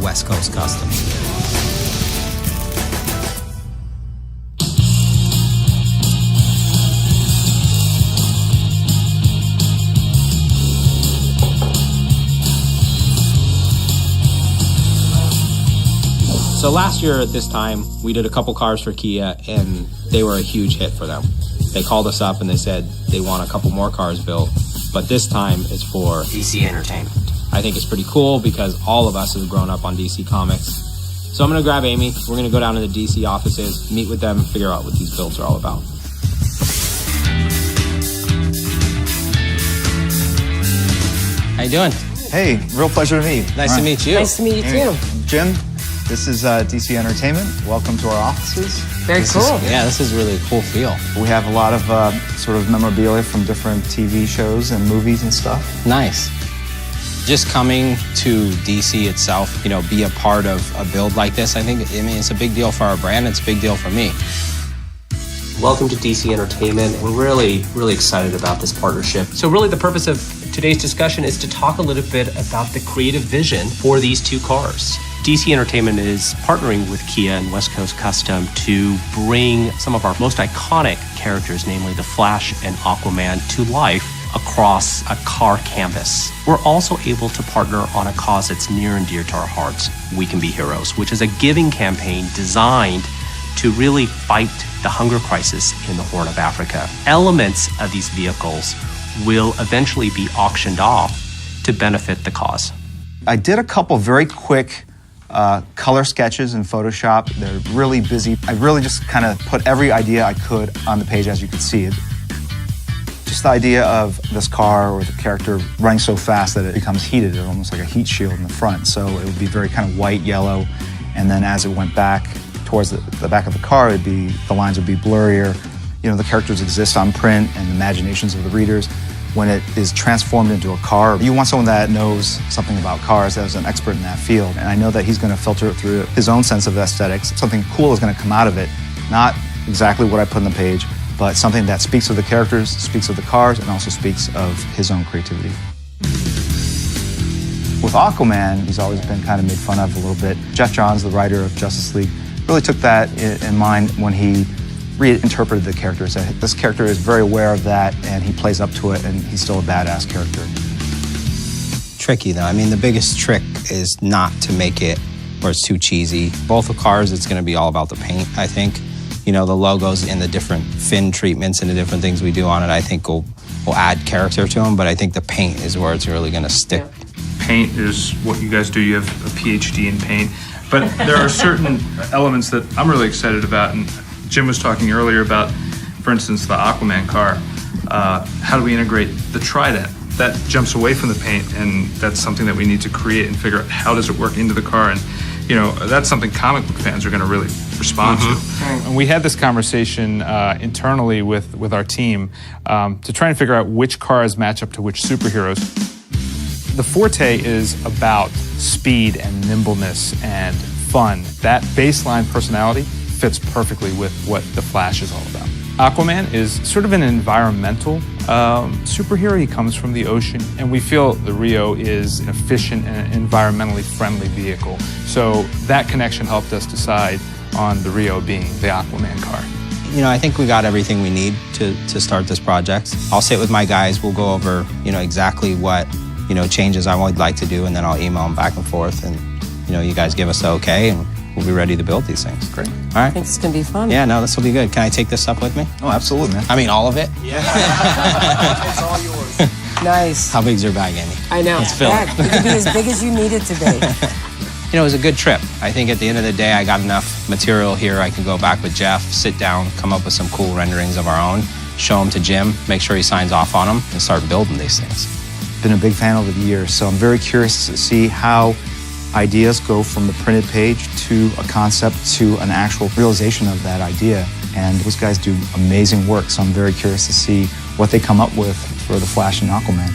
West Coast Custom. So last year at this time, we did a couple cars for Kia, and they were a huge hit for them. They called us up and they said they want a couple more cars built, but this time it's for DC Entertainment. I think it's pretty cool because all of us have grown up on DC Comics. So I'm going to grab Amy. We're going to go down to the DC offices, meet with them, figure out what these builds are all about. How you doing? Hey, real pleasure to meet. Nice to meet you. Nice to meet you too. Jim, this is DC Entertainment. Welcome to our offices. Very cool. Yeah, this is really a cool feel. We have a lot of sort of memorabilia from different TV shows and movies and stuff. Nice. Just coming to DC itself, you know, be a part of a build like this, I mean, it's a big deal for our brand. It's a big deal for me. Welcome to DC Entertainment. We're really, really excited about this partnership. So really the purpose of today's discussion is to talk a little bit about the creative vision for these two cars. DC Entertainment is partnering with Kia and West Coast Custom to bring some of our most iconic characters, namely the Flash and Aquaman, to life across a car canvas. We're also able to partner on a cause that's near and dear to our hearts, We Can Be Heroes, which is a giving campaign designed to really fight the hunger crisis in the Horn of Africa. Elements of these vehicles will eventually be auctioned off to benefit the cause. I did a couple very quick color sketches in Photoshop. They're really busy. I really just kind of put every idea I could on the page as you could see it. Just the idea of this car or the character running so fast that it becomes heated, almost like a heat shield in the front. So it would be very kind of white, yellow, and then as it went back towards the back of the car, the lines would be blurrier. You know, the characters exist on print and the imaginations of the readers. When it is transformed into a car, you want someone that knows something about cars, that is an expert in that field. And I know that he's going to filter it through his own sense of aesthetics. Something cool is going to come out of it. Not exactly what I put on the page, but something that speaks of the characters, speaks of the cars, and also speaks of his own creativity. With Aquaman, he's always been kind of made fun of a little bit. Jeff Johns, the writer of Justice League, really took that in mind when he reinterpreted the character. So this character is very aware of that, and he plays up to it, and he's still a badass character. Tricky though. I mean, the biggest trick is not to make it where it's too cheesy. Both the cars, it's going to be all about the paint, I think. You know, the logos and the different fin treatments and the different things we do on it, I think will add character to them, but I think the paint is where it's really going to stick. Paint is what you guys do. You have a PhD in paint. But there are certain elements that I'm really excited about, and Jim was talking earlier about, for instance, the Aquaman car. How do we integrate the Trident? That jumps away from the paint, and that's something that we need to create and figure out how does it work into the car. And you know, that's something comic book fans are going to really respond to. And we had this conversation internally with our team to try and figure out which cars match up to which superheroes. The Forte is about speed and nimbleness and fun. That baseline personality fits perfectly with what the Flash is all about. Aquaman is sort of an environmental superhero. He comes from the ocean, and we feel the Rio is an efficient and environmentally friendly vehicle. So that connection helped us decide on the Rio being the Aquaman car. You know, I think we got everything we need to start this project. I'll sit with my guys, we'll go over, you know, exactly what, you know, changes I would like to do, and then I'll email them back and forth, and, you know, you guys give us the okay, and we'll be ready to build these things. Great. All right? I think it's going to be fun. Yeah, no, this will be good. Can I take this up with me? Oh, absolutely, man. I mean, all of it? Yeah. It's all yours. Nice. How big's your bag, Amy? I know. Let's fill it. It could be as big as you need it to be. You know, it was a good trip. I think at the end of the day, I got enough material here. I can go back with Jeff, sit down, come up with some cool renderings of our own, show them to Jim, make sure he signs off on them, and start building these things. Been a big fan over the years, so I'm very curious to see how ideas go from the printed page to a concept to an actual realization of that idea. And those guys do amazing work, so I'm very curious to see what they come up with for the Flash and Aquaman.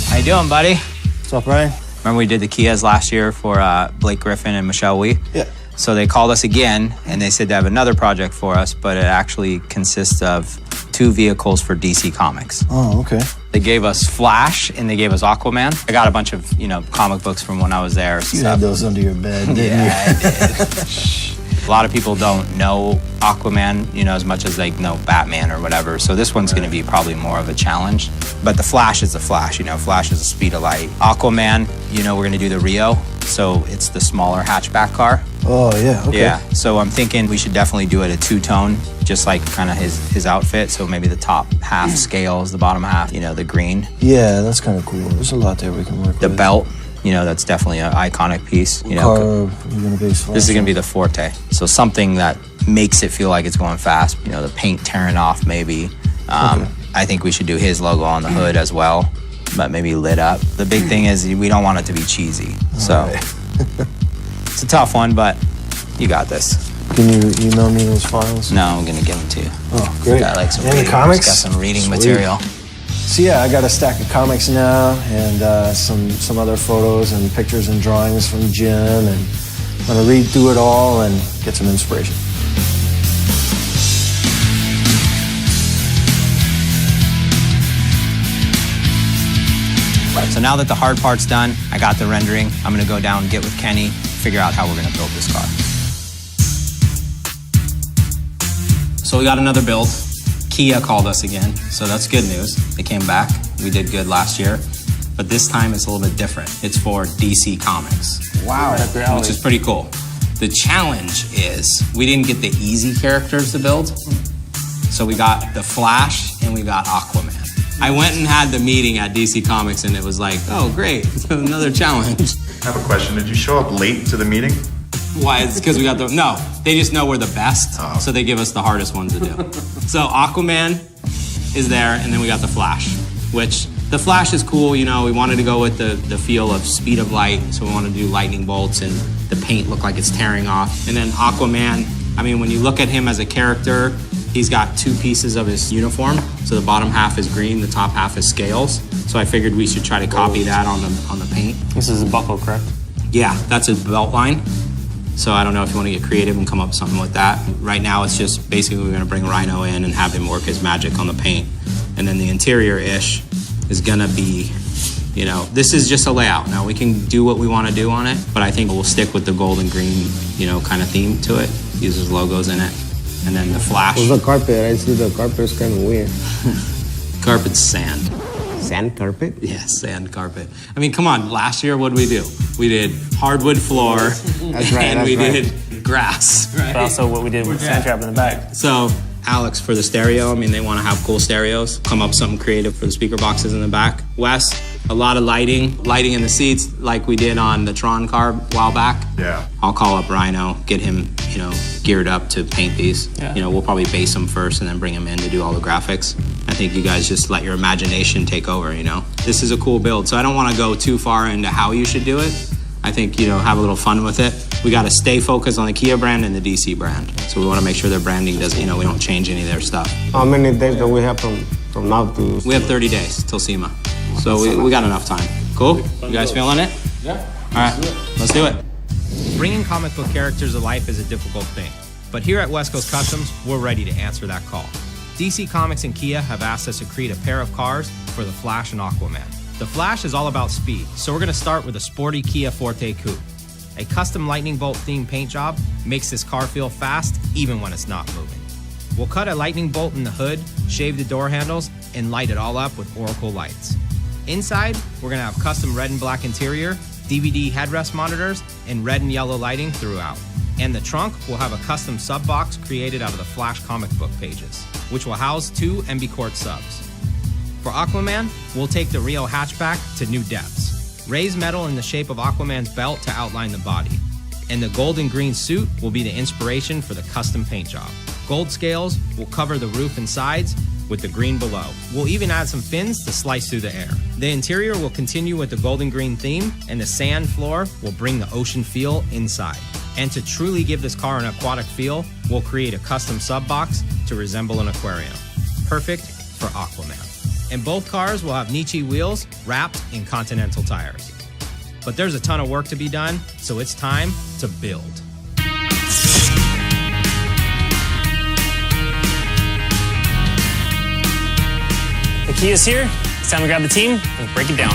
How you doing, buddy? What's up, Ryan? Remember we did the Kias last year for Blake Griffin and Michelle Wee? Yeah. So they called us again, and they said they have another project for us, but it actually consists of 2 vehicles for DC Comics. Oh, okay. They gave us Flash and they gave us Aquaman. I got a bunch of, comic books from when I was there. You had those under your bed, didn't you? I did. A lot of people don't know Aquaman, as much as they know Batman or whatever. So this one's going to be probably more of a challenge. But the Flash is the Flash, Flash is the speed of light. Aquaman, we're going to do the Rio. So it's the smaller hatchback car. Oh, yeah, okay. Yeah, so I'm thinking we should definitely do it a 2-tone, just like kind of his outfit. So maybe the top half scales, the bottom half, the green. Yeah, that's kind of cool. There's a lot there we can work with. The belt. That's definitely an iconic piece. What car are you gonna base Flash? This is gonna be the Forte. So something that makes it feel like it's going fast. The paint tearing off maybe. Okay. I think we should do his logo on the hood as well, but maybe lit up. The big thing is we don't want it to be cheesy. So it's a tough one, but you got this. Can you email me those files? No, I'm gonna give them to you. Oh, great. Got like some And the reading, comics? got some reading Sweet. material. So yeah, I got a stack of comics now, and some other photos and pictures and drawings from Jim, and I'm gonna read through it all and get some inspiration. So now that the hard part's done, I got the rendering. I'm gonna go down and get with Kenny, figure out how we're gonna build this car. So we got another build. Kia called us again, so that's good news. They came back. We did good last year, but this time it's a little bit different. It's for DC Comics. Wow. Which is pretty cool. The challenge is we didn't get the easy characters to build, so we got the Flash and we got Aquaman. I went and had the meeting at DC Comics and it was like, oh great, another challenge. I have a question. Did you show up late to the meeting? Why? It's because we got no, they just know we're the best, so they give us the hardest ones to do. So Aquaman is there, and then we got the Flash, which the Flash is cool. We wanted to go with the feel of speed of light, so we wanted to do lightning bolts and the paint look like it's tearing off. And then Aquaman, when you look at him as a character, he's got 2 pieces of his uniform. So the bottom half is green, the top half is scales. So I figured we should try to copy that on the paint. This is a buckle, correct? Yeah, that's his belt line. So I don't know if you want to get creative and come up with something with that. Right now it's just basically we're gonna bring Rhino in and have him work his magic on the paint. And then the interior-ish is gonna be, this is just a layout. Now we can do what we want to do on it, but I think we'll stick with the gold and green, kind of theme to it. Uses logos in it. And then the Flash. What's the carpet? I see the carpet's kind of weird. Carpet's sand. Sand carpet? Yeah, sand carpet. Come on, last year what did we do? We did hardwood floor. That's right, and that's we right. did grass. Right? But also what we did with sand trap in the back. So Alex for the stereo, they want to have cool stereos. Come up with something creative for the speaker boxes in the back. Wes, a lot of lighting in the seats like we did on the Tron car a while back. Yeah. I'll call up Rhino, get him, geared up to paint these. Yeah. We'll probably base them first and then bring him in to do all the graphics. I think you guys just let your imagination take over, This is a cool build, so I don't want to go too far into how you should do it. I think, have a little fun with it. We got to stay focused on the Kia brand and the DC brand. So we want to make sure their branding doesn't, we don't change any of their stuff. How many days do we have from now to... We have 30 days till SEMA. So we got enough time. Cool? You guys feeling it? Yeah. All right, let's do it. Bringing comic book characters to life is a difficult thing. But here at West Coast Customs, we're ready to answer that call. DC Comics and Kia have asked us to create a pair of cars for the Flash and Aquaman. The Flash is all about speed, so we're going to start with a sporty Kia Forte Coupe. A custom lightning bolt themed paint job makes this car feel fast even when it's not moving. We'll cut a lightning bolt in the hood, shave the door handles, and light it all up with Oracle lights. Inside, we're going to have custom red and black interior, DVD headrest monitors, and red and yellow lighting throughout. And the trunk will have a custom sub box created out of the Flash comic book pages, which will house 2 MB Court subs. For Aquaman, we'll take the Rio hatchback to new depths. Raise metal in the shape of Aquaman's belt to outline the body. And the gold and green suit will be the inspiration for the custom paint job. Gold scales will cover the roof and sides with the green below. We'll even add some fins to slice through the air. The interior will continue with the gold and green theme, and the sand floor will bring the ocean feel inside. And to truly give this car an aquatic feel, we'll create a custom sub box to resemble an aquarium. Perfect for Aquaman. And both cars will have Nietzsche wheels wrapped in Continental tires. But there's a ton of work to be done, so it's time to build. The key is here. It's time to grab the team and break it down.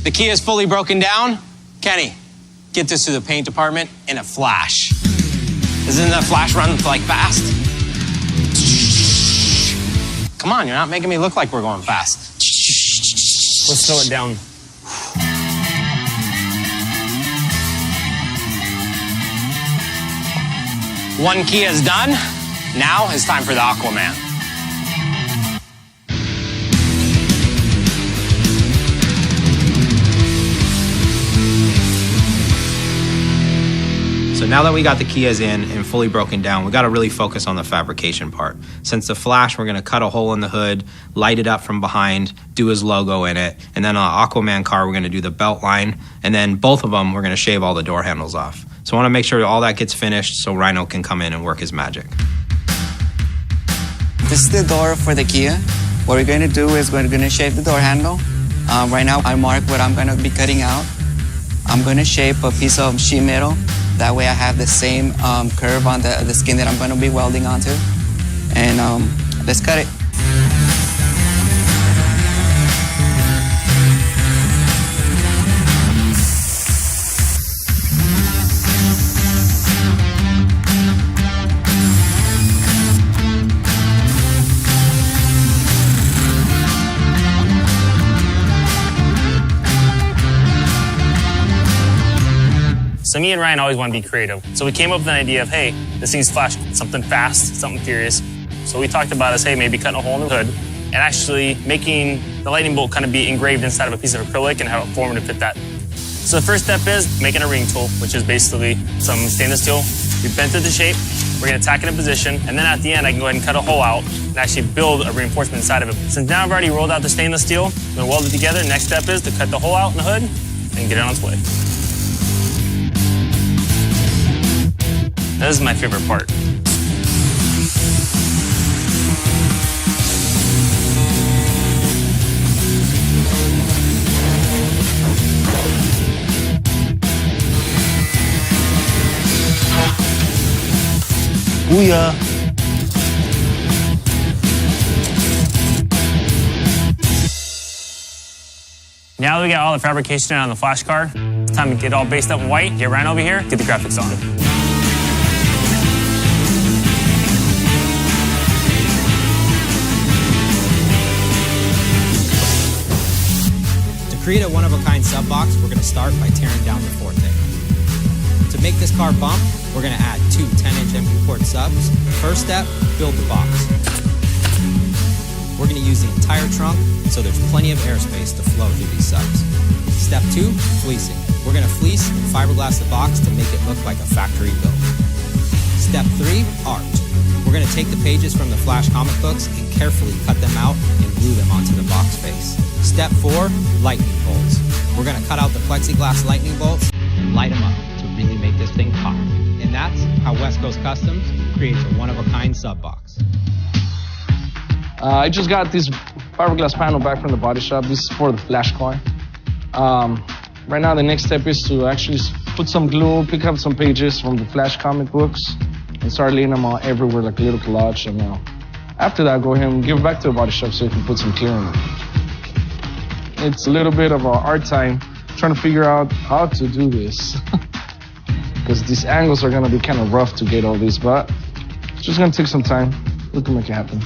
The key is fully broken down. Kenny, get this to the paint department in a flash. Doesn't that flash run like fast? Come on, you're not making me look like we're going fast. Let's slow it down. One key is done. Now it's time for the Aquaman. So now that we got the Kias in and fully broken down, we got to really focus on the fabrication part. Since the Flash, we're going to cut a hole in the hood, light it up from behind, do his logo in it, and then on the Aquaman car, we're going to do the belt line, and then both of them, we're going to shave all the door handles off. So I want to make sure all that gets finished so Rhino can come in and work his magic. This is the door for the Kia. What we're going to do is we're going to shave the door handle. Right now, I mark what I'm going to be cutting out. I'm going to shape a piece of sheet metal. That way I have the same curve on the skin that I'm going to be welding onto. And let's cut it. So me and Ryan always want to be creative. So we came up with an idea of, hey, this needs flash, something fast, something furious. So we talked about us, hey, maybe cutting a hole in the hood and actually making the lightning bolt kind of be engraved inside of a piece of acrylic and have it form to fit that. So the first step is making a ring tool, which is basically some stainless steel. We bent it to shape. We're going to tack it in position. And then at the end, I can go ahead and cut a hole out and actually build a reinforcement inside of it. Since now I've already rolled out the stainless steel, I'm going to weld it together. Next step is to cut the hole out in the hood and get it on its way. This is my favorite part. Booyah! Now that we got all the fabrication done on the Flash car, it's time to get all based up in white, get Ryan over here, get the graphics on. To create a one-of-a-kind sub-box, we're going to start by tearing down the Forte. To make this car bump, we're going to add two 10-inch MP port subs. First step, build the box. We're going to use the entire trunk, so there's plenty of airspace to flow through these subs. Step 2, fleecing. We're going to fleece and fiberglass the box to make it look like a factory build. Step 3, art. We're going to take the pages from the Flash comic books and carefully cut them out and glue them onto the box face. Step 4, lightning bolts. We're going to cut out the plexiglass lightning bolts and light them up to really make this thing pop. And that's how West Coast Customs creates a one-of-a-kind sub-box. I just got this fiberglass panel back from the body shop. This is for the Flash car. Right now, the next step is to actually put some glue, pick up some pages from the Flash comic books, and start laying them out everywhere like a little collage. And after that, go ahead and give it back to the body shop so you can put some clear in it. It's a little bit of art time trying to figure out how to do this. Because these angles are going to be kind of rough to get all these, but it's just going to take some time. We can make it happen.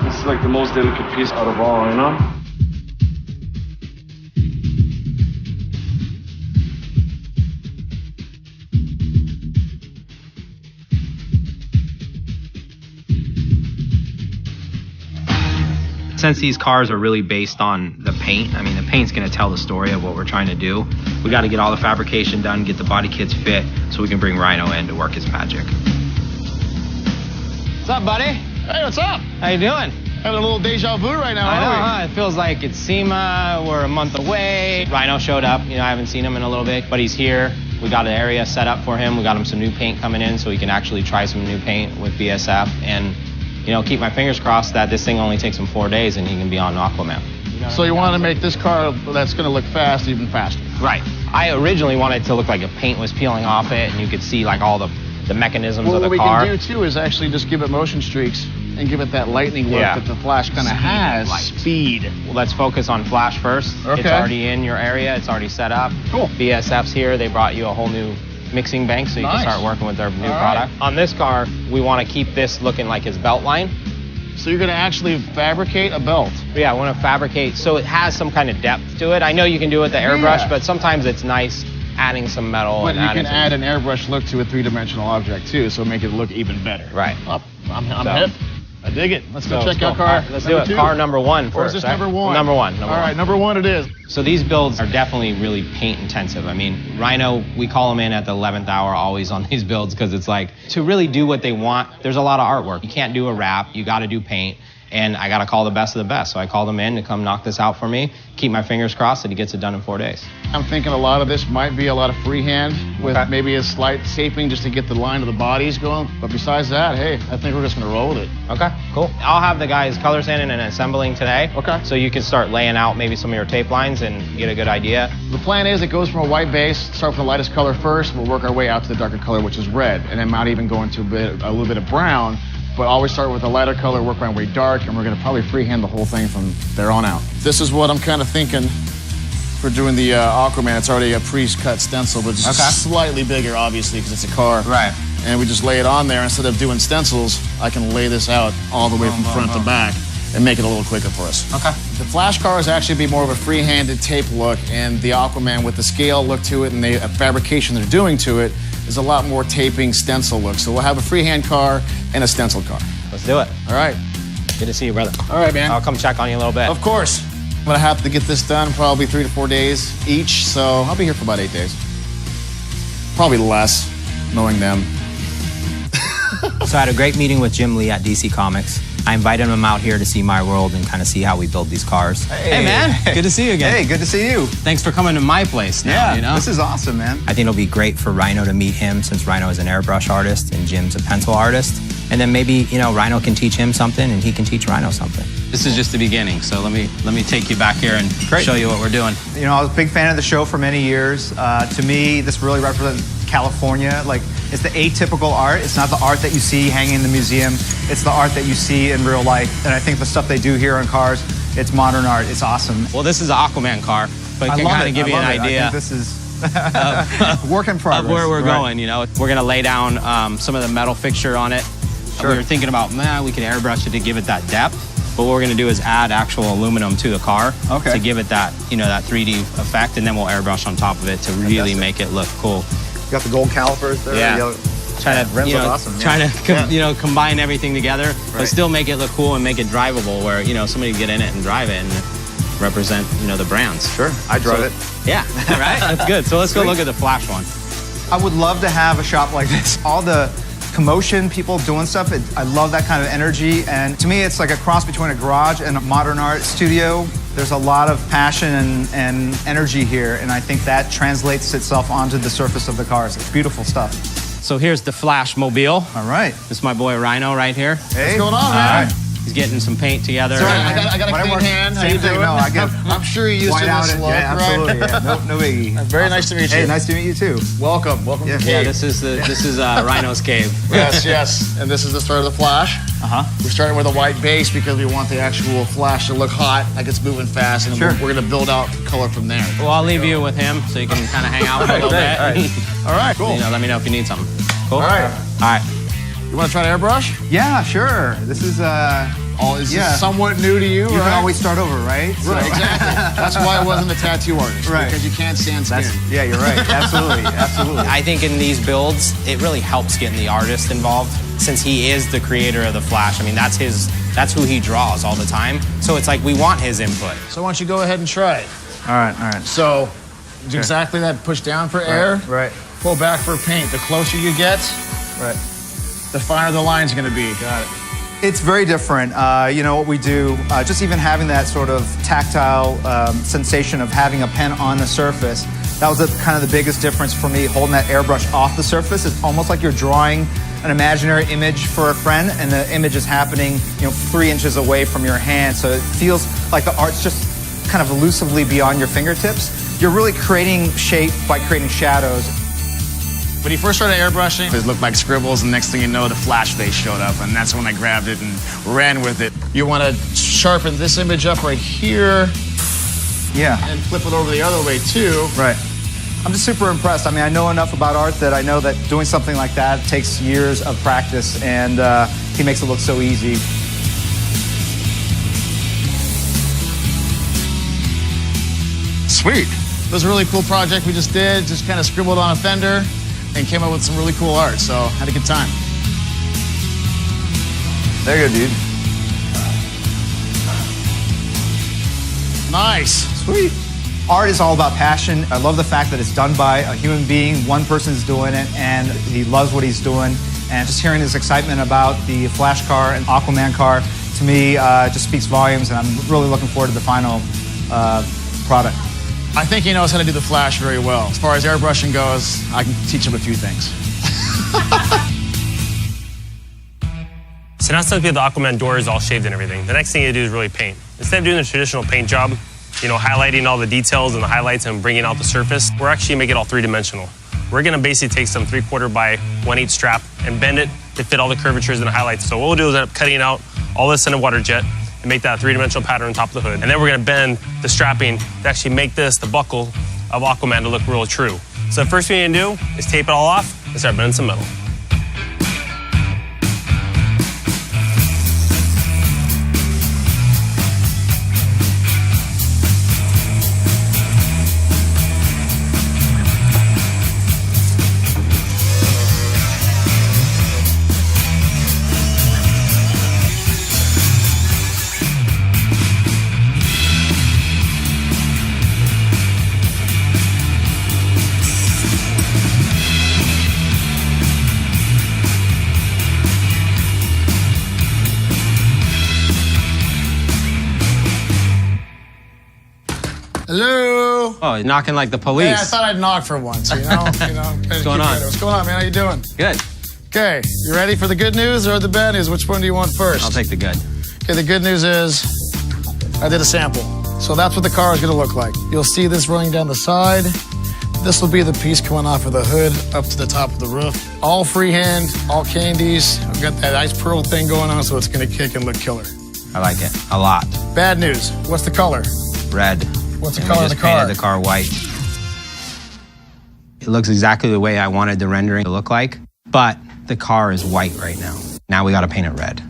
This is like the most delicate piece out of all, you know? Since these cars are really based on the paint, I mean, the paint's going to tell the story of what we're trying to do. We got to get all the fabrication done, get the body kits fit, so so we can bring Rhino in to work his magic. What's up, buddy? Hey, what's up? How you doing? Having a little deja vu right now, I know, aren't huh? It feels like it's SEMA, we're a month away. Rhino showed up, I haven't seen him in a little bit, but he's here. We got an area set up for him. We got him some new paint coming in so he can actually try some new paint with BSF and, keep my fingers crossed that this thing only takes him 4 days and he can be on Aquaman. So you want to make this car that's going to look fast even faster? Right. I originally wanted it to look like if paint was peeling off it and you could see like all the mechanisms of the car. What we can do too is actually just give it motion streaks and give it that lightning look that the Flash kind of has. Speed. Well, let's focus on Flash first. Okay. It's already in your area. It's already set up. Cool. BSF's here. They brought you a whole new mixing bank so you can start working with their new product. On this car, we want to keep this looking like his belt line. So you're going to actually fabricate a belt? Yeah, I want to fabricate so it has some kind of depth to it. I know you can do it with the airbrush, but sometimes it's nice adding some metal. But and you can add an airbrush look to a three-dimensional object too, so make it look even better. Right. I'm hip. I dig it. Let's go check out car. Let's do it. Car number one first. Or is this number one? Number one. All right, number one it is. So these builds are definitely really paint intensive. I mean, Rhino, we call them in at the 11th hour always on these builds because it's like to really do what they want, there's a lot of artwork. You can't do a wrap, you got to do paint. And I got to call the best of the best. So I called him in to come knock this out for me. Keep my fingers crossed that he gets it done in 4 days. I'm thinking a lot of this might be a lot of freehand with maybe a slight shaping just to get the line of the bodies going. But besides that, hey, I think we're just going to roll with it. Okay, cool. I'll have the guys color sanding and assembling today. Okay. So you can start laying out maybe some of your tape lines and get a good idea. The plan is it goes from a white base, start with the lightest color first. We'll work our way out to the darker color, which is red. And then might even go into a little bit of brown. But always start with a lighter color, work my way dark, and we're going to probably freehand the whole thing from there on out. This is what I'm kind of thinking for doing the Aquaman. It's already a pre-cut stencil, but just slightly bigger, obviously, because it's a car. Right. And we just lay it on there. Instead of doing stencils, I can lay this out all the way from front to back and make it a little quicker for us. Okay. The Flash cars actually be more of a free-handed tape look, and the Aquaman with the scale look to it and the fabrication they're doing to it is a lot more taping stencil look. So we'll have a freehand car and a stencil car. Let's do it. All right. Good to see you, brother. All right, man. I'll come check on you a little bit. Of course. I'm gonna have to get this done probably 3 to 4 days each, so I'll be here for about 8 days. Probably less, knowing them. So I had a great meeting with Jim Lee at DC Comics. I invited him out here to see my world and kind of see how we build these cars. Hey, man, good to see you again. Hey, good to see you. Thanks for coming to my place now, Yeah, this is awesome, man. I think it'll be great for Rhino to meet him since Rhino is an airbrush artist and Jim's a pencil artist. And then maybe, Rhino can teach him something and he can teach Rhino something. This is just the beginning, so let me take you back here and show you what we're doing. I was a big fan of the show for many years. To me, this really represents California. Like, it's the atypical art. It's not the art that you see hanging in the museum. It's the art that you see in real life. And I think the stuff they do here on cars, it's modern art. It's awesome. Well, this is an Aquaman car, but it can kind of give you an idea. I think this is work in progress. Of where we're going, We're going to lay down some of the metal fixture on it. Sure. We were thinking about, we could airbrush it to give it that depth. But what we're going to do is add actual aluminum to the car to give it that, that 3D effect, and then we'll airbrush on top of it to really make it look cool. You got the gold calipers there. Yeah. Trying to, awesome. Trying to, combine everything together, but still make it look cool and make it drivable, where somebody can get in it and drive it and represent the brands. Sure, I drive it. Yeah, right. That's good. So let's go look at the Flash one. I would love to have a shop like this. All the commotion, people doing stuff. I love that kind of energy. And to me, it's like a cross between a garage and a modern art studio. There's a lot of passion and energy here, and I think that translates itself onto the surface of the cars. It's beautiful stuff. So here's the Flash Mobile. All right. This is my boy Rhino right here. Hey. What's going on, man? Right. He's getting some paint together. Sorry, I got a clean hand. How you doing? No, I get I'm sure you used to this look, yeah, absolutely. right? Yeah, no biggie. Very nice to meet you. Hey, nice to meet you too. Welcome to the Yeah, cave. this is Rhino's cave. Yes. And this is the start of the Flash. We're starting with a white base because we want the actual Flash to look hot, like it's moving fast, and we're going to build out color from there. Well, I'll leave you with him so you can kind of hang out for a little bit. All right, cool. Let me know if you need something. Cool. All right. All right. You want to try to airbrush? Yeah, sure. This is this somewhat new to you, You can always start over, right? Right, exactly. That's why I wasn't a tattoo artist, because you can't stand skin. Yeah, you're right. Absolutely. I think in these builds, it really helps getting the artist involved since he is the creator of the Flash. I mean, that's who he draws all the time. So it's like we want his input. So why don't you go ahead and try it? All right. So do exactly that, push down for air. Right. pull back for paint. The closer you get, Right. the finer the line's gonna be. Got it. It's very different. You know what we do, just even having that sort of tactile sensation of having a pen on the surface, that was kind of the biggest difference for me, holding that airbrush off the surface. It's almost like you're drawing an imaginary image for a friend, and the image is happening, 3 inches away from your hand. So it feels like the art's just kind of elusively beyond your fingertips. You're really creating shape by creating shadows. When he first started airbrushing, it looked like scribbles, and next thing you know, the flash face showed up, and that's when I grabbed it and ran with it. You want to sharpen this image up right here. Yeah. And flip it over the other way, too. Right. I'm just super impressed. I mean, I know enough about art that I know that doing something like that takes years of practice, and he makes it look so easy. Sweet. It was a really cool project we just did, just kind of scribbled on a fender and came up with some really cool art, so had a good time. There you go, dude. Nice. Sweet. Art is all about passion. I love the fact that it's done by a human being. One person's doing it, and he loves what he's doing. And just hearing his excitement about the Flash car and Aquaman car, to me, just speaks volumes, and I'm really looking forward to the final product. I think he knows how to do the Flash very well. As far as airbrushing goes, I can teach him a few things. So now since we have the Aquaman doors all shaved and everything, the next thing you do is really paint. Instead of doing the traditional paint job, highlighting all the details and the highlights and bringing out the surface, we're actually making it all three-dimensional. We're gonna basically take some 3/4 by 1/8 strap and bend it to fit all the curvatures and the highlights. So what we'll do is end up cutting out all this in a water jet and make that a three-dimensional pattern on top of the hood. And then we're gonna bend the strapping to actually make this the buckle of Aquaman to look real true. So the first thing you're gonna do is tape it all off and start bending some metal. Hello. Oh, you're knocking like the police. Yeah, I thought I'd knock for once, What's going on? What's going on, man? How you doing? Good. Okay, you ready for the good news or the bad news? Which one do you want first? I'll take the good. Okay, the good news is I did a sample. So that's what the car is going to look like. You'll see this running down the side. This will be the piece coming off of the hood up to the top of the roof. All freehand, all candies. I've got that ice pearl thing going on, so it's going to kick and look killer. I like it a lot. Bad news. What's the color? Red. What's the And color we of just the car? painted the car white. It looks exactly the way I wanted the rendering to look like, but the car is white right now. Now we got to paint it red.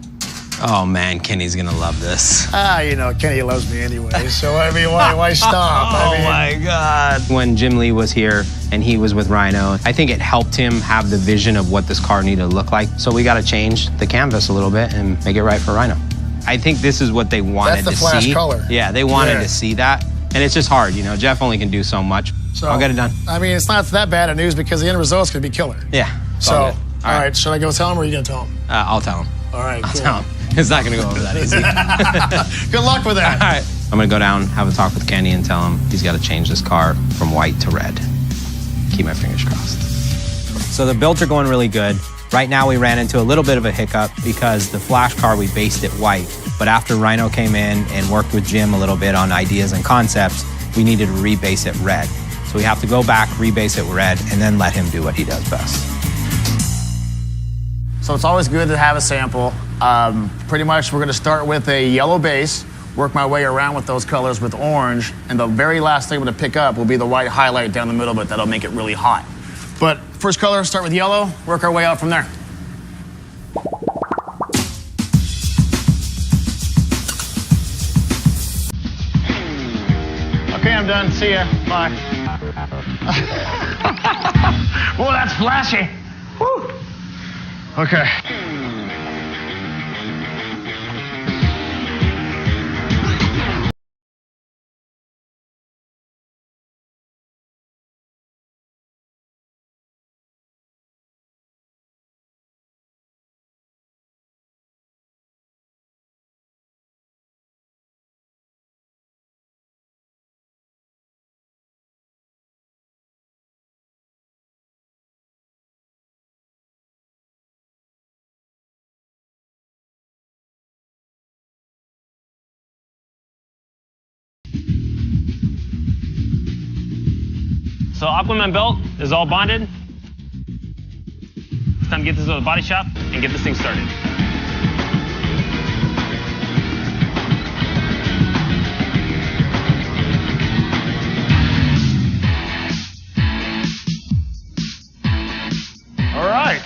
Oh man, Kenny's gonna love this. Kenny loves me anyway, so I mean, why stop? My God. When Jim Lee was here and he was with Rhino, I think it helped him have the vision of what this car needed to look like. So we got to change the canvas a little bit and make it right for Rhino. I think this is what they wanted to see. That's the Flash color. Yeah, they wanted to see that. And it's just hard, Jeff only can do so much. So I'll get it done. I mean, it's not that bad of news because the end result's going to be killer. Yeah. So, all right, should I go tell him or are you going to tell him? I'll tell him. All right, I'll cool. tell him. It's not going to go over that easy. Good luck with that. All right. I'm going to go down, have a talk with Kenny, and tell him he's got to change this car from white to red. Keep my fingers crossed. So the builds are going really good. Right now we ran into a little bit of a hiccup because the Flash car, we based it white. But after Rhino came in and worked with Jim a little bit on ideas and concepts, we needed to rebase it red. So we have to go back, rebase it red, and then let him do what he does best. So it's always good to have a sample. Pretty much we're going to start with a yellow base, work my way around with those colors with orange, and the very last thing we're going to pick up will be the white highlight down the middle of it that'll make it really hot. But first color, start with yellow, work our way out from there. Okay, I'm done. See ya. Bye. Whoa, that's flashy. Woo. Okay. So Aquaman belt is all bonded. It's time to get this to the body shop and get this thing started. All right.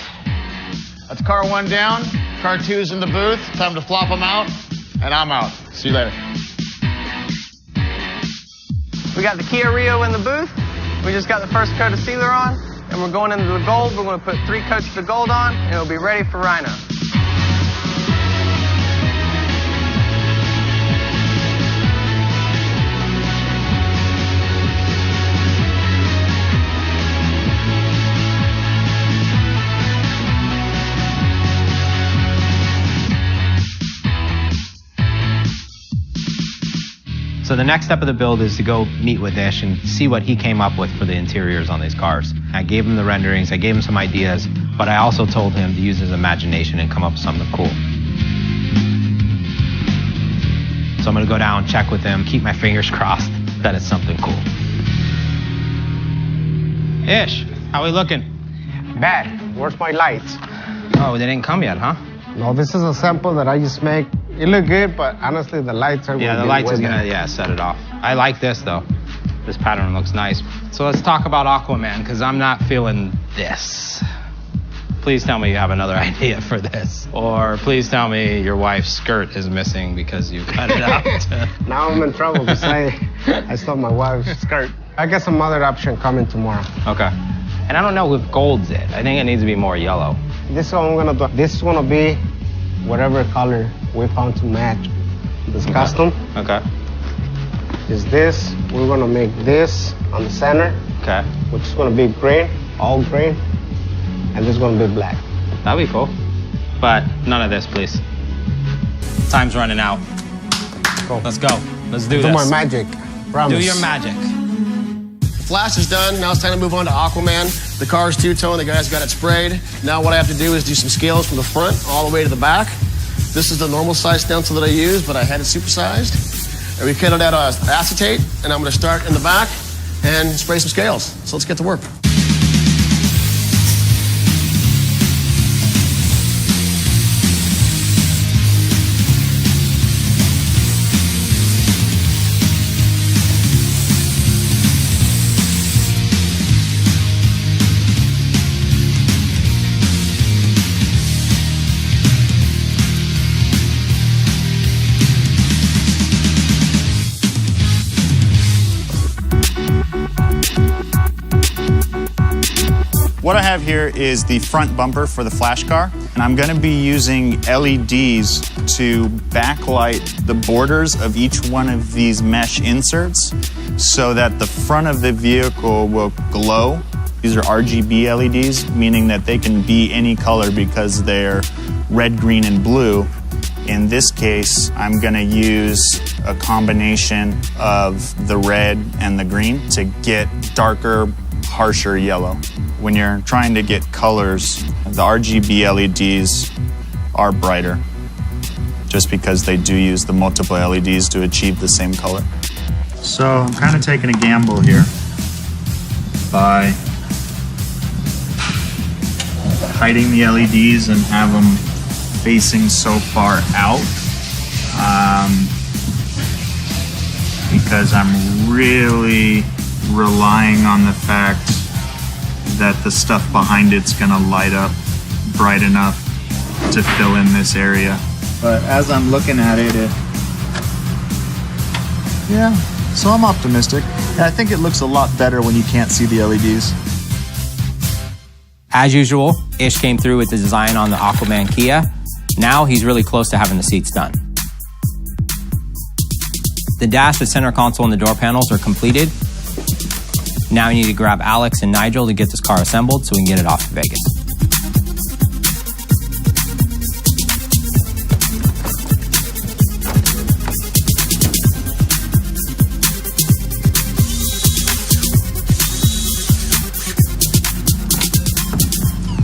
That's car 1 down. Car 2's in the booth. Time to flop them out, and I'm out. See you later. We got the Kia Rio in the booth. We just got the first coat of sealer on, and we're going into the gold. We're going to put 3 coats of the gold on, and it'll be ready for Rhino. So the next step of the build is to go meet with Ish and see what he came up with for the interiors on these cars. I gave him the renderings, I gave him some ideas, but I also told him to use his imagination and come up with something cool. So I'm gonna go down, check with him, keep my fingers crossed that it's something cool. Ish, how we looking? Bad. Where's my lights? Oh, they didn't come yet, huh? No, this is a sample that I just make. It look good, but honestly, the lights are Yeah, the lights is gonna, set it off. I like this though. This pattern looks nice. So let's talk about Aquaman, because I'm not feeling this. Please tell me you have another idea for this. Or please tell me your wife's skirt is missing because you cut it out. Now I'm in trouble because I stole my wife's skirt. I got some other option coming tomorrow. Okay. And I don't know if gold's it. I think it needs to be more yellow. This is what I'm gonna do. This is gonna be whatever color we found to match this custom. Okay. Is this, we're gonna make this on the center. Okay. Which is gonna be green, all green, and this is gonna be black. That'd be cool. But none of this, please. Time's running out. Cool. Let's go. Let's do this. Do my magic. Promise. Do your magic. Flash is done. Now it's time to move on to Aquaman. The car's two-tone. The guys got it sprayed. Now what I have to do is do some scales from the front all the way to the back. This is the normal size stencil that I use, but I had it supersized. And we cut it out acetate, and I'm going to start in the back and spray some scales. So let's get to work. What I have here is the front bumper for the Flash car, and I'm going to be using LEDs to backlight the borders of each one of these mesh inserts so that the front of the vehicle will glow. These are RGB LEDs, meaning that they can be any color because they're red, green, and blue. In this case, I'm going to use a combination of the red and the green to get darker, harsher yellow. When you're trying to get colors, the RGB LEDs are brighter just because they do use the multiple LEDs to achieve the same color. So I'm kind of taking a gamble here by hiding the LEDs and have them facing so far out because I'm really relying on the fact that the stuff behind it's gonna light up bright enough to fill in this area. But as I'm looking at it, yeah, so I'm optimistic. And I think it looks a lot better when you can't see the LEDs. As usual, Ish came through with the design on the Aquaman Kia. Now he's really close to having the seats done. The dash, the center console, and the door panels are completed. Now you need to grab Alex and Nigel to get this car assembled so we can get it off to Vegas.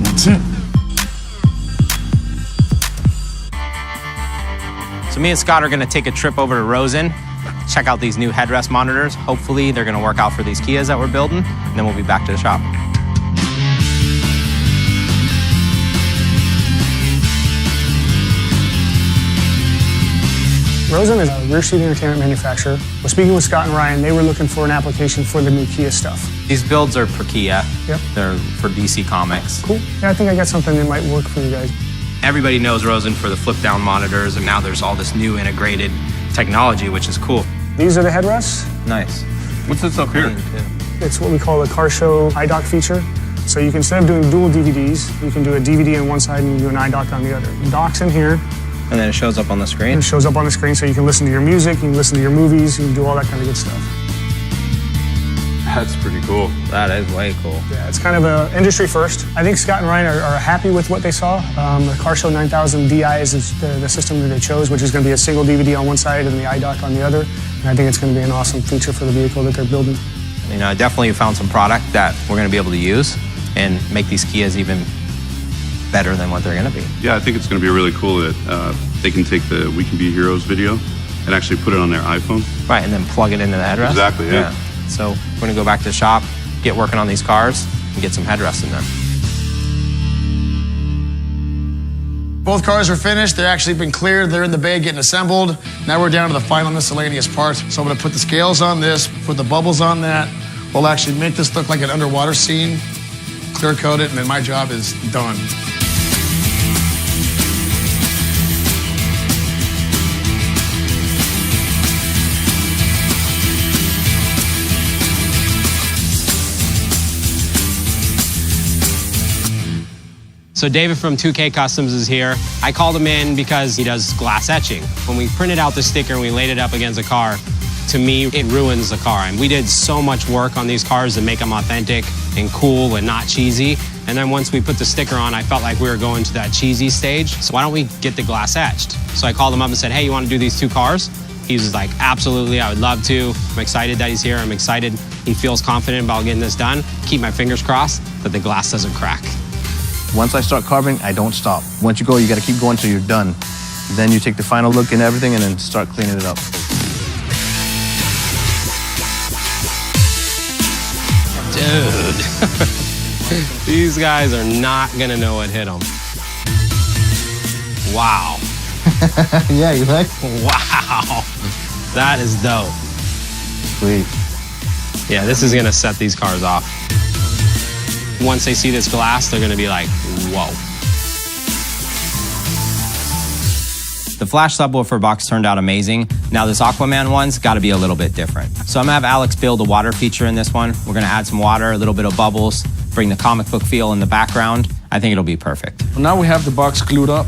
That's it. So me and Scott are gonna take a trip over to Rosen check out these new headrest monitors. Hopefully they're gonna work out for these Kias that we're building, and then we'll be back to the shop. Rosen is a rear seat entertainment manufacturer. We're speaking with Scott and Ryan. They were looking for an application for the new Kia stuff. These builds are for Kia. Yep. They're for DC Comics. Cool. Yeah, I think I got something that might work for you guys. Everybody knows Rosen for the flip-down monitors, and now there's all this new integrated technology, which is cool. These are the headrests. Nice. What's this up here? It's what we call a car show iDock feature. So you can, instead of doing dual DVDs, you can do a DVD on one side and you do an iDock on the other. It docks in here. And then it shows up on the screen? It shows up on the screen so you can listen to your music, you can listen to your movies, you can do all that kind of good stuff. That's pretty cool. That is way cool. Yeah, it's kind of an industry first. I think Scott and Ryan are happy with what they saw. The Car Show 9000 DI is the system that they chose, which is going to be a single DVD on one side and the iDock on the other. And I think it's going to be an awesome feature for the vehicle that they're building. You know, I definitely found some product that we're going to be able to use and make these Kias even better than what they're going to be. Yeah, I think it's going to be really cool that they can take the We Can Be Heroes video and actually put it on their iPhone. Right, and then plug it into the headrest. Exactly, yeah. So we're going to go back to the shop, get working on these cars, and get some headrests in there. Both cars are finished. They're actually been cleared. They're in the bay getting assembled. Now we're down to the final miscellaneous parts. So I'm going to put the scales on this, put the bubbles on that. We'll actually make this look like an underwater scene, clear coat it, and then my job is done. So David from 2K Customs is here. I called him in because he does glass etching. When we printed out the sticker and we laid it up against a car, to me, it ruins the car. And we did so much work on these cars to make them authentic and cool and not cheesy. And then once we put the sticker on, I felt like we were going to that cheesy stage. So why don't we get the glass etched? So I called him up and said, hey, you want to do these two cars? He was like, absolutely, I would love to. I'm excited that he's here. I'm excited he feels confident about getting this done. Keep my fingers crossed that the glass doesn't crack. Once I start carving, I don't stop. Once you go, you got to keep going till you're done. Then you take the final look and everything and then start cleaning it up. Dude, these guys are not gonna know what hit them. Wow. Yeah, you like? Wow. That is dope. Sweet. Yeah, this is gonna set these cars off. Once they see this glass, they're gonna be like, whoa. The flash subwoofer box turned out amazing. Now this Aquaman one's gotta be a little bit different. So I'm gonna have Alex build a water feature in this one. We're gonna add some water, a little bit of bubbles, bring the comic book feel in the background. I think it'll be perfect. Now we have the box glued up,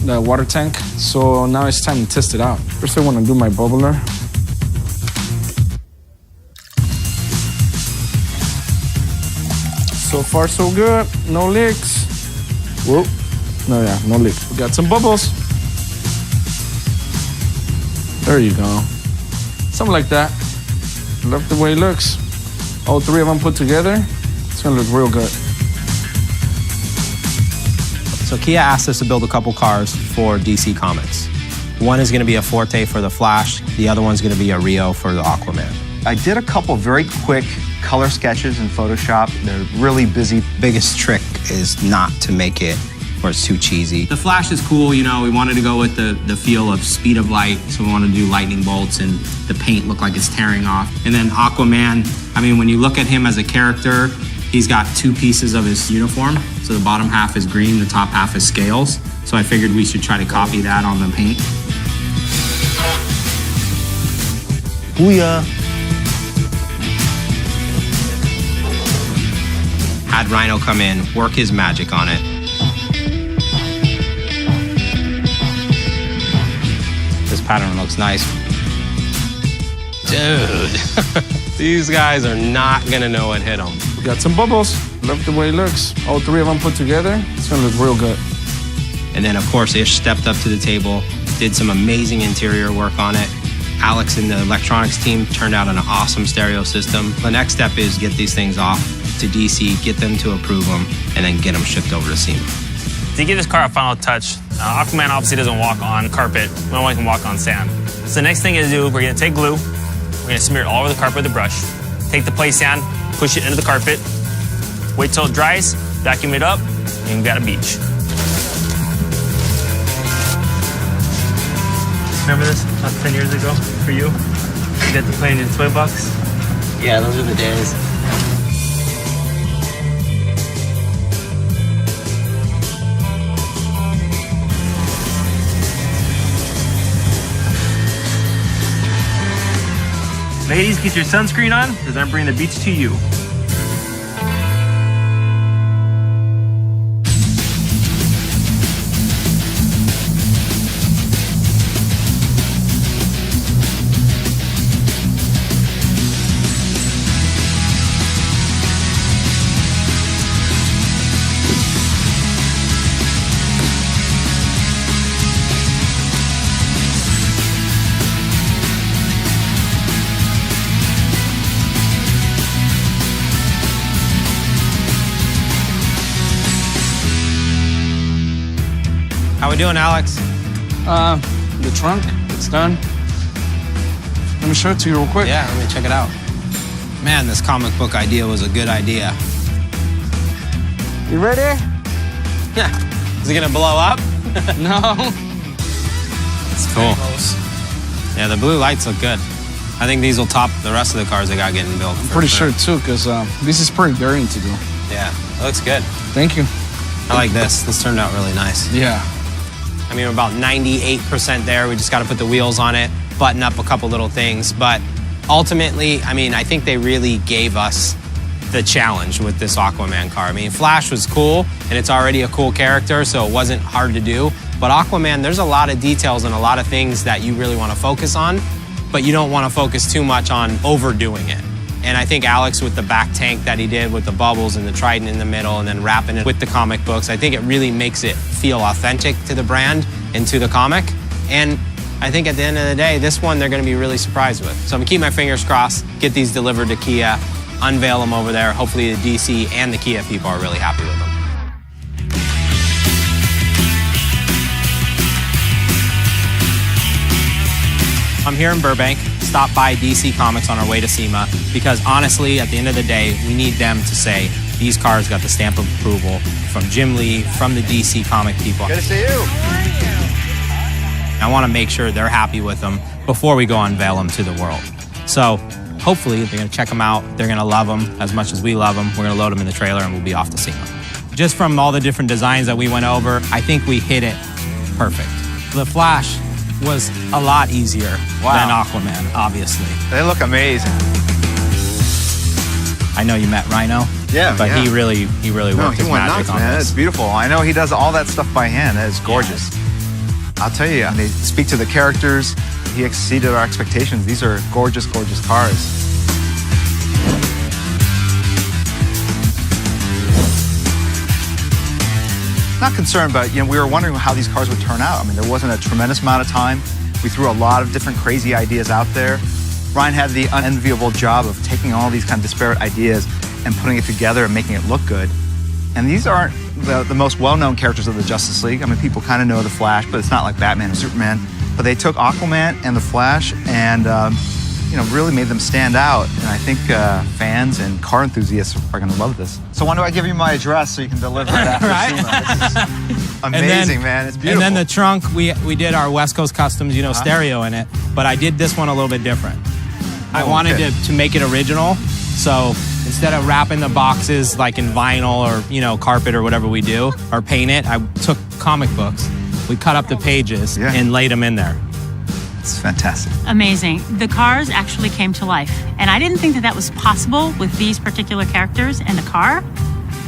the water tank. So now it's time to test it out. First I wanna do my bubbler. So far, so good. No leaks. Whoa. No, yeah, no leaks. We got some bubbles. There you go. Something like that. Love the way it looks. All three of them put together. It's gonna look real good. So Kia asked us to build a couple cars for DC Comics. One is gonna be a Forte for the Flash. The other one's gonna be a Rio for the Aquaman. I did a couple very quick color sketches in Photoshop. They're really busy. Biggest trick is not to make it where it's too cheesy. The Flash is cool, you know, we wanted to go with the feel of speed of light, so we wanted to do lightning bolts and the paint look like it's tearing off. And then Aquaman, I mean, when you look at him as a character, he's got two pieces of his uniform. So the bottom half is green, the top half is scales. So I figured we should try to copy that on the paint. Booyah. Had Rhino come in, work his magic on it. This pattern looks nice. Dude, these guys are not gonna know what hit them. We got some bubbles. Love the way it looks. All three of them put together. It's gonna look real good. And then of course Ish stepped up to the table, did some amazing interior work on it. Alex and the electronics team turned out an awesome stereo system. The next step is get these things off to DC, get them to approve them, and then get them shipped over to SEMA. To give this car a final touch, Aquaman obviously doesn't walk on carpet. We don't want him to walk on sand. So the next thing is to do, we're gonna take glue, We're gonna smear it all over the carpet with a brush. Take the play sand, push it into the carpet, wait till it dries, vacuum it up, and you've got a beach. Remember this about 10 years ago for you? You got the plane in toy box? Yeah, those are the days. Ladies, get your sunscreen on, because I'm bringing the beach to you. How we doing, Alex? The trunk, it's done. Let me show it to you real quick. Yeah, let me check it out. Man, this comic book idea was a good idea. You ready? Is it gonna blow up? No. It's cool. Yeah, the blue lights look good. I think these will top the rest of the cars that got getting built. I'm pretty sure too, because this is pretty dirty to do. Yeah, it looks good. Thank you. I like this. This turned out really nice. Yeah. I mean, we're about 98% there. We just got to put the wheels on it, button up a couple little things. But ultimately, I mean, I think they really gave us the challenge with this Aquaman car. I mean, Flash was cool, and it's already a cool character, so it wasn't hard to do. But Aquaman, there's a lot of details and a lot of things that you really want to focus on, but you don't want to focus too much on overdoing it. And I think Alex, with the back tank that he did with the bubbles and the trident in the middle and then wrapping it with the comic books, I think it really makes it feel authentic to the brand and to the comic. And I think at the end of the day, this one they're going to be really surprised with. So I'm going to keep my fingers crossed, get these delivered to Kia, unveil them over there. Hopefully the DC and the Kia people are really happy with them. I'm here in Burbank. Stop by DC Comics on our way to SEMA because honestly, at the end of the day, we need them to say these cars got the stamp of approval from Jim Lee, from the DC comic people. Good to see you. I want to make sure they're happy with them before we go unveil them to the world. So hopefully they're going to check them out. They're going to love them as much as we love them. We're going to load them in the trailer and we'll be off to SEMA. Just from all the different designs that we went over, I think we hit it perfect. The Flash was a lot easier than Aquaman, obviously. They look amazing. I know you met Rhino. Yeah, but yeah. he really worked his magic nuts, on man. this. It's beautiful. I know he does all that stuff by hand. That is gorgeous. Yeah. I'll tell you, and they speak to the characters. He exceeded our expectations. These are gorgeous, gorgeous cars. Not concerned, but we were wondering how these cars would turn out. I mean, there wasn't a tremendous amount of time. We threw a lot of different crazy ideas out there. Ryan had the unenviable job of taking all these kind of disparate ideas and putting it together and making it look good. And these aren't the most well-known characters of the Justice League. I mean, people kind of know the Flash, but it's not like Batman and Superman. But they took Aquaman and the Flash and really made them stand out. And I think fans and car enthusiasts are going to love this. So when do I give you my address so you can deliver it after SEMA? This is amazing, man. It's beautiful. And then the trunk, we did our West Coast Customs, stereo in it. But I did this one a little bit different. I wanted to make it original. So instead of wrapping the boxes like in vinyl or, carpet or whatever we do, or paint it, I took comic books. We cut up the pages and laid them in there. It's fantastic. Amazing. The cars actually came to life. And I didn't think that was possible with these particular characters and the car,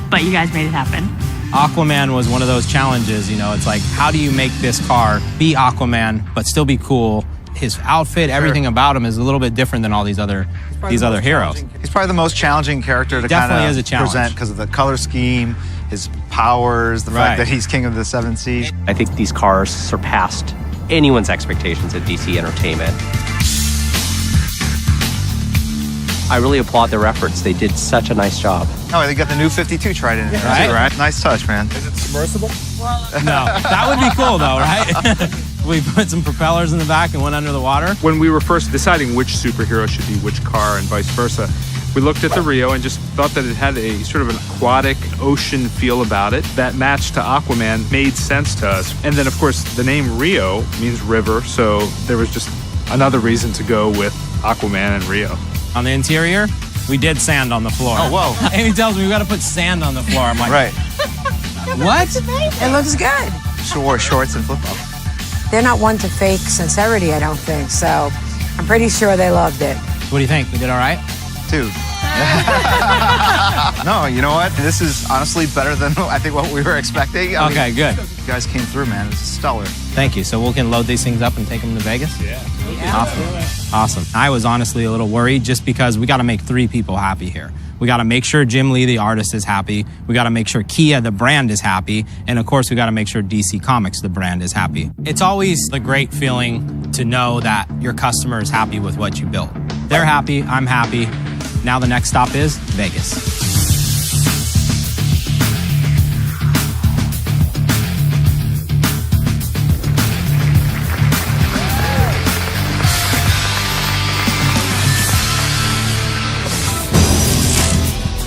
but you guys made it happen. Aquaman was one of those challenges, it's like, how do you make this car be Aquaman, but still be cool? His outfit, everything about him is a little bit different than all these other heroes. He's probably the most challenging character to kind of present because of the color scheme, his powers, the fact that he's king of the seven seas. I think these cars surpassed anyone's expectations at DC Entertainment. I really applaud their efforts. They did such a nice job. Oh, they got the new 52 Trident in there, right? Nice touch, man. Is it submersible? No, that would be cool though, right? we put some propellers in the back and went under the water. When we were first deciding which superhero should be which car and vice versa, we looked at the Rio and just thought that it had a sort of an aquatic ocean feel about it. That match to Aquaman made sense to us. And then, of course, the name Rio means river, so there was just another reason to go with Aquaman and Rio. On the interior, we did sand on the floor. Oh, whoa. Amy tells me we got to put sand on the floor. I'm like, Right. what? It looks good. She wore shorts and flip-flops. They're not one to fake sincerity, I don't think. So I'm pretty sure they loved it. What do you think? We did all right? Dude. No, you know what? This is honestly better than I think what we were expecting. I Okay, mean, good. You guys came through, man. This is stellar. Thank you. So we can load these things up and take them to Vegas? Yeah. Awesome. I was honestly a little worried just because we got to make 3 people happy here. We got to make sure Jim Lee, the artist, is happy. We got to make sure Kia, the brand, is happy. And of course, we got to make sure DC Comics, the brand, is happy. It's always a great feeling to know that your customer is happy with what you built. They're happy. I'm happy. Now the next stop is Vegas.